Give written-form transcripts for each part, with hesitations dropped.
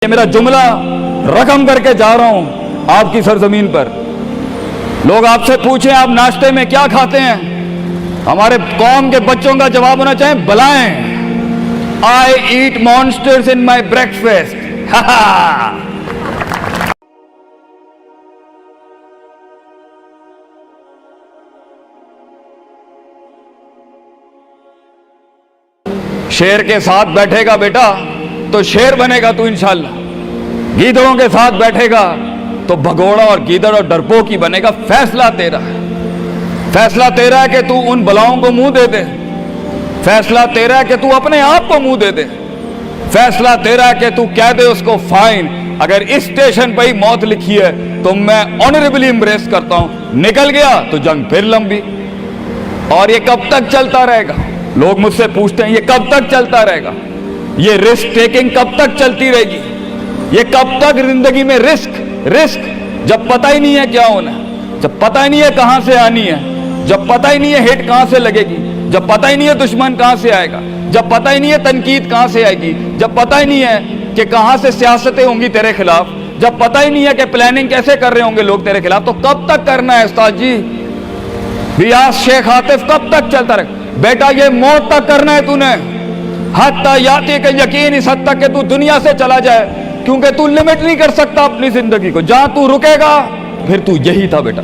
ये मेरा जुमला रकम करके जा रहा हूं आपकी सरजमीन पर। लोग आपसे पूछें आप नाश्ते में क्या खाते हैं, हमारे कौम के बच्चों का जवाब होना चाहिए बलाएं, आई ईट मॉन्स्टर्स इन माई ब्रेकफास्ट। शेर के साथ बैठेगा बेटा तो शेर बनेगा तू इंशाल्लाह, गीदड़ों के साथ बैठेगा तो भगोड़ा और गीदड़ और डरपोक ही बनेगा। फैसला तेरा है, फैसला तेरा है कि तू उन बलाओं को मुंह दे दे, फैसला तेरा है कि तू अपने आप को मुंह दे दे, फैसला तेरा है कि तू कह दे उसको फाइन, अगर इस स्टेशन पर ही मौत लिखी है तो मैं ऑनरेबली एम्ब्रेस करता हूं, निकल गया तो जंग फिर लंबी। और ये कब तक चलता रहेगा? लोग मुझसे पूछते हैं ये कब तक चलता रहेगा, ये रिस्क टेकिंग कब तक चलती रहेगी, ये कब तक जिंदगी में रिस्क रिस्क, जब पता ही नहीं है क्या होना है, जब पता ही नहीं है कहां से आनी है, जब पता ही नहीं है हिट कहां से लगेगी, जब पता ही नहीं है दुश्मन कहां से आएगा, जब पता ही नहीं है तनकीद कहां से आएगी, जब पता ही नहीं है कि कहां से सियासतें होंगी तेरे खिलाफ, जब पता ही नहीं है कि प्लानिंग कैसे कर रहे होंगे लोग तेरे खिलाफ, तो कब तक करना है उस्ताद जी? रियाज शेख आतिफ कब तक चलता रहे? बेटा ये मौत तक करना है तूने, हत्ता याती के यकीन इस हद तक कि तू दुनिया से चला जाए, क्योंकि तू लिमिट नहीं कर सकता अपनी जिंदगी को, जहां तू रुकेगा फिर तू यही था बेटा।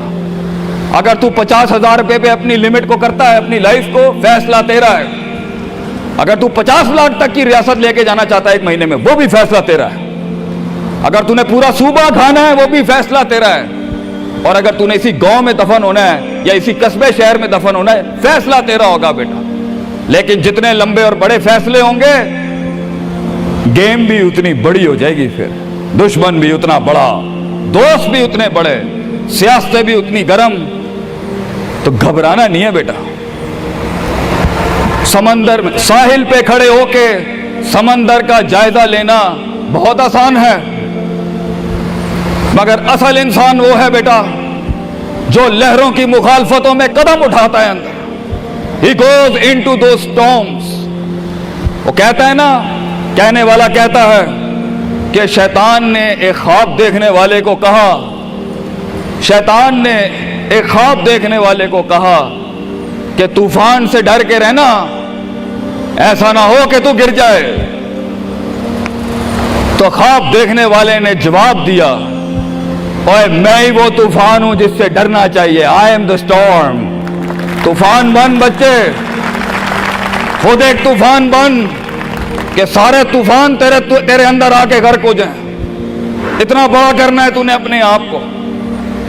अगर तू 50,000 रुपए पे अपनी लिमिट को करता है, अपनी लाइफ को, फैसला तेरा है। अगर तू 50 लाख तक की रियासत लेके जाना चाहता है एक महीने में, वो भी फैसला तेरा है। अगर तूने पूरा सूबा खाना है, वो भी फैसला तेरा है। और अगर तूने इसी गांव में दफन होना है या इसी कस्बे शहर में दफन होना है, फैसला तेरा होगा बेटा। लेकिन जितने लंबे और बड़े फैसले होंगे, गेम भी उतनी बड़ी हो जाएगी, फिर दुश्मन भी उतना बड़ा, दोस्त भी उतने बड़े, सियासतें भी उतनी गर्म। तो घबराना नहीं है बेटा। समंदर में साहिल पे खड़े होके समंदर का जायजा लेना बहुत आसान है, मगर असल इंसान वो है बेटा जो लहरों की मुखालफतों में कदम उठाता है अंदर। He goes into those storms। वो कहता है ना, कहने वाला कहता है कि शैतान ने एक ख्वाब देखने वाले को कहा, शैतान ने एक ख्वाब देखने वाले को कहा कि तूफान से डर के रहना, ऐसा ना हो कि तू गिर जाए। तो ख्वाब देखने वाले ने जवाब दिया, ओए मैं ही वो तूफान हूं जिससे डरना चाहिए। I am the storm. तूफान बन बच्चे, खुद एक तूफान बन कि सारे तूफान तेरे अंदर आके गर्क हो जाएं। इतना बड़ा करना है तूने अपने आप को।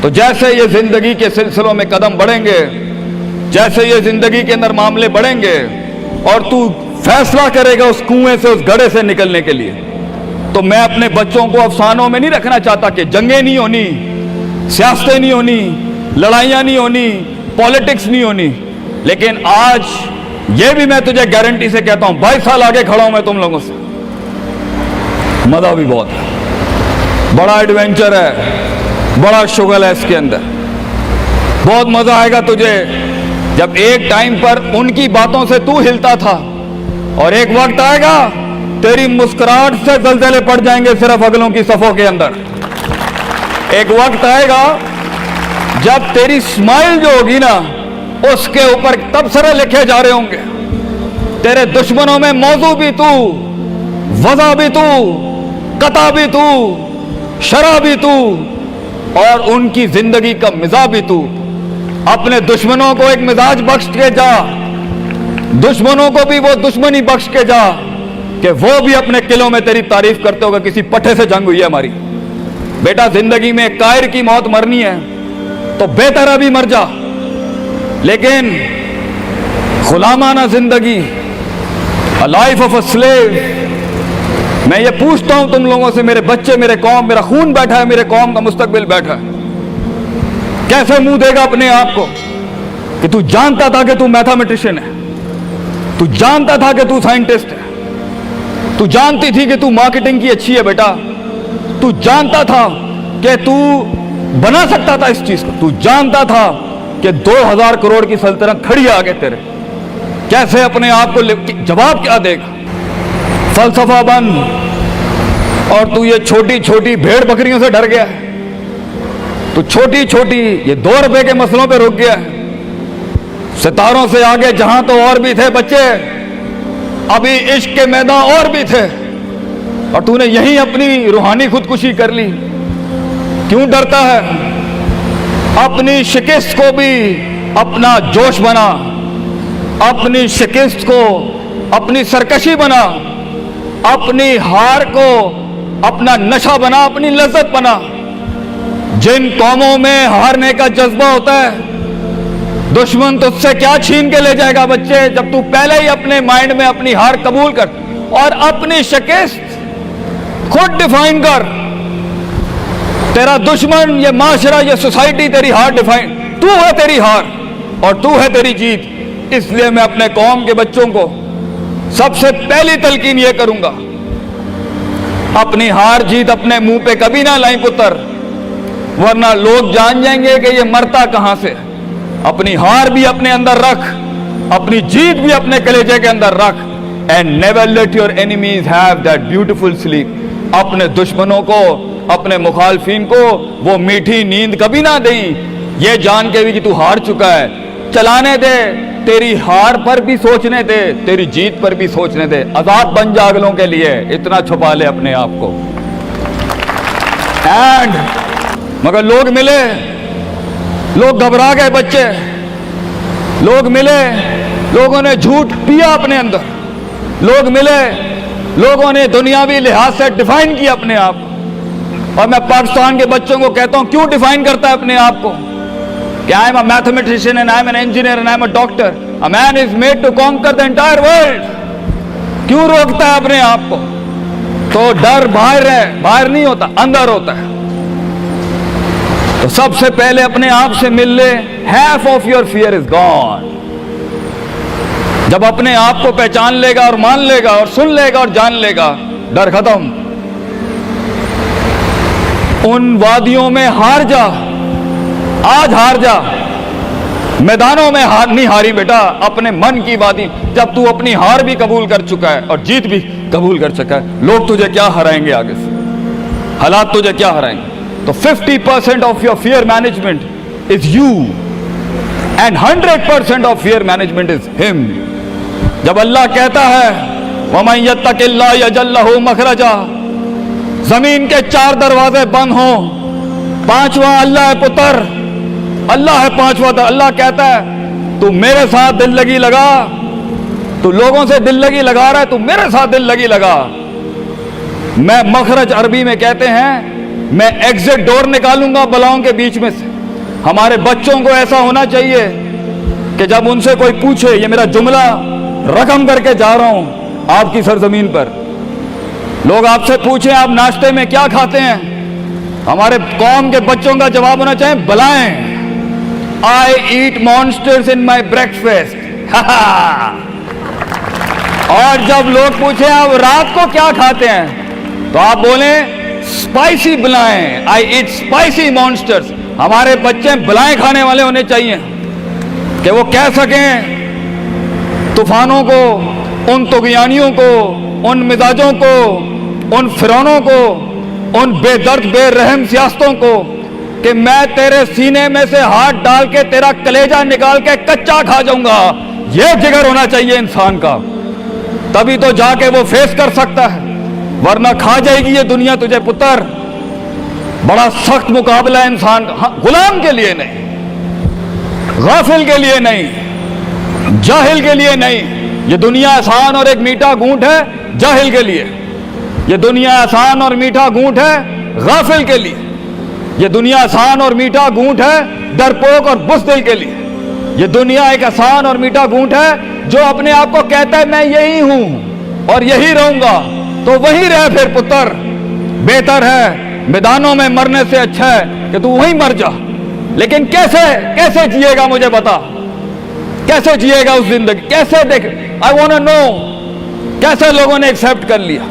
तो जैसे ये जिंदगी के सिलसिलों में कदम बढ़ेंगे, जैसे ये जिंदगी के अंदर मामले बढ़ेंगे और तू फैसला करेगा उस कुएं से, उस गड्ढे से निकलने के लिए, तो मैं अपने बच्चों को अफसानों में नहीं रखना चाहता कि जंगें नहीं होनी, सियासतें नहीं होनी, लड़ाइयां नहीं होनी, पॉलिटिक्स नहीं होनी। लेकिन आज ये भी मैं तुझे गारंटी से कहता हूं, 22 साल आगे खड़ा हूं मैं तुम लोगों से। मजा भी बहुत है, बड़ा एडवेंचर है, बड़ा शुगल है इसके अंदर। बहुत मजा आएगा तुझे जब एक टाइम पर उनकी बातों से तू हिलता था और एक वक्त आएगा तेरी मुस्कुराहट से जलजले पड़ जाएंगे सिर्फ अगलों की सफों के अंदर। एक वक्त आएगा जब तेरी स्माइल जो होगी ना, उसके ऊपर तबसरे लिखे जा रहे होंगे। तेरे दुश्मनों में मौजू भी तू, वजह भी तू, कता भी तू, शरा भी तू, और उनकी जिंदगी का मिजाज भी तू। अपने दुश्मनों को एक मिजाज बख्श के जा, दुश्मनों को भी वो दुश्मनी बख्श के जा कि वो भी अपने किलों में तेरी तारीफ करते होगा किसी पट्टे से जंग हुई है हमारी। बेटा जिंदगी में कायर की मौत मरनी है तो बेहतर अभी मर जा, लेकिन गुलामाना जिंदगी, a life of a slave. मैं ये पूछता हूं तुम लोगों से, मेरे बच्चे, मेरे कौम, मेरा खून बैठा है, मेरे कौम का मुस्तकबिल बैठा है, कैसे मुंह देगा अपने आप को कि तू जानता था कि तू मैथमेटिशियन है, तू जानता था कि तू साइंटिस्ट है, तू जानती थी कि तू मार्केटिंग की अच्छी है बेटा, तू जानता था कि तू बना सकता था इस चीज को, तू जानता था कि 2000 करोड़ की सल्तनत खड़ी है आगे तेरे, कैसे अपने आप को जवाब क्या देगा? फलसफा बन और तू ये छोटी छोटी भेड़ बकरियों से डर गया है। तू छोटी छोटी ये 2 रुपए के मसलों पे रुक गया है। सितारों से आगे जहां तो और भी थे बच्चे, अभी इश्क के मैदान और भी थे, और तूने यहीं अपनी रूहानी खुदकुशी कर ली। क्यों डरता है? अपनी शिकस्त को भी अपना जोश बना, अपनी शिकस्त को अपनी सरकशी बना, अपनी हार को अपना नशा बना, अपनी लज्जत बना। जिन कौमों में हारने का जज्बा होता है, दुश्मन तुझसे क्या छीन के ले जाएगा बच्चे, जब तू पहले ही अपने माइंड में अपनी हार कबूल कर और अपनी शिकस्त खुद डिफाइन कर। तेरा दुश्मन, ये माशरा, ये सोसाइटी तेरी हार डिफाइन, तू है तेरी हार और तू है तेरी जीत। इसलिए मैं अपने कौम के बच्चों को सबसे पहली तलकीन ये करूंगा, अपनी हार जीत अपने मुंह पे कभी ना लाई पुत्र, वरना लोग जान जाएंगे कि ये मरता कहां से। अपनी हार भी अपने अंदर रख, अपनी जीत भी अपने कलेजे के अंदर रख। And never let your enemies have that beautiful sleep. अपने दुश्मनों को, अपने मुखालफिन को वो मीठी नींद कभी ना दें, ये जान के भी कि तू हार चुका है। चलाने दे, तेरी हार पर भी सोचने दे, तेरी जीत पर भी सोचने दे। आजाद बन जा अगलों के लिए, इतना छुपा ले अपने आप को। एंड मगर लोग मिले, लोग घबरा गए बच्चे, लोग मिले, लोगों ने झूठ पिया अपने अंदर, लोग मिले, लोगों ने दुनियावी लिहाज से डिफाइन किया अपने आप को। और मैं पाकिस्तान के बच्चों को कहता हूं, क्यों डिफाइन करता है अपने आप को कि I am a mathematician and I am an engineer and I am a doctor. A man is made to conquer the entire world. क्यों रोकता है अपने आप को? तो डर बाहर है, बाहर नहीं होता, अंदर होता है। तो सबसे पहले अपने आप से मिल ले। Half of your fear is gone. जब अपने आप को पहचान लेगा और मान लेगा और सुन लेगा और जान लेगा, डर खत्म। उन वादियों में हार जा, आज हार जा। मैदानों में हार नहीं हारी बेटा, अपने मन की वादी। जब तू अपनी हार भी कबूल कर चुका है और जीत भी कबूल कर चुका है, लोग तुझे क्या हराएंगे आगे से, हालात तुझे क्या हराएंगे। तो 50% of your fear management is you and 100% of fear management is him. जब अल्लाह कहता है वमन यत्तकिल्लाह यजअल लहू मखरजा, जमीन के 4 दरवाजे बंद हो, 5वां अल्लाह है पुत्र, अल्लाह है 5वां। अल्लाह कहता है तू मेरे साथ दिल लगी लगा, तू लोगों से दिल लगी लगा रहा है, तू मेरे साथ दिल लगी लगा। मैं मखरज अरबी में कहते हैं, मैं एग्जिट डोर निकालूंगा बलाओं के बीच में से। हमारे बच्चों को ऐसा होना चाहिए कि जब उनसे कोई पूछे, ये मेरा जुमला रकम करके जा रहा हूं आपकी सरजमीन पर, लोग आपसे पूछें आप नाश्ते में क्या खाते हैं, हमारे कौम के बच्चों का जवाब होना चाहिए बलाएं, आई ईट मॉन्स्टर्स इन माई ब्रेकफास्ट। और जब लोग पूछे आप रात को क्या खाते हैं, तो आप बोले स्पाइसी बलाएं, आई ईट स्पाइसी मॉन्स्टर्स। हमारे बच्चे बलाएं खाने वाले होने चाहिए कि वो कह सकें तूफानों को, उन तुगयानियों को, उन मिजाजों को, उन फिरौनों को, उन बेदर्द बेरहम सियासतों को कि मैं तेरे सीने में से हाथ डाल के तेरा कलेजा निकाल के कच्चा खा जाऊंगा। यह जिगर होना चाहिए इंसान का, तभी तो जाके वो फेस कर सकता है, वरना खा जाएगी ये दुनिया तुझे पुत्र। बड़ा सख्त मुकाबला है इंसान का। हाँ, गुलाम के लिए नहीं, गाफिल के लिए नहीं, जाहिल के लिए नहीं। ये दुनिया आसान और एक मीठा घूंट है जाहिल के लिए, ये दुनिया आसान और मीठा घूंट है गाफिल के लिए, ये दुनिया आसान और मीठा घूंट है डरपोक और बुज़दिल के लिए। ये दुनिया एक आसान और मीठा घूंट है जो अपने आप को कहता है मैं यही हूं और यही रहूंगा, तो वहीं रह फिर पुत्र। बेहतर है मैदानों में मरने से अच्छा है कि तू वहीं मर जा। लेकिन कैसे कैसे जिएगा मुझे बता, कैसे जिएगा उस जिंदगी, कैसे देख, आई वांट टू नो कैसे लोगों ने एक्सेप्ट कर लिया।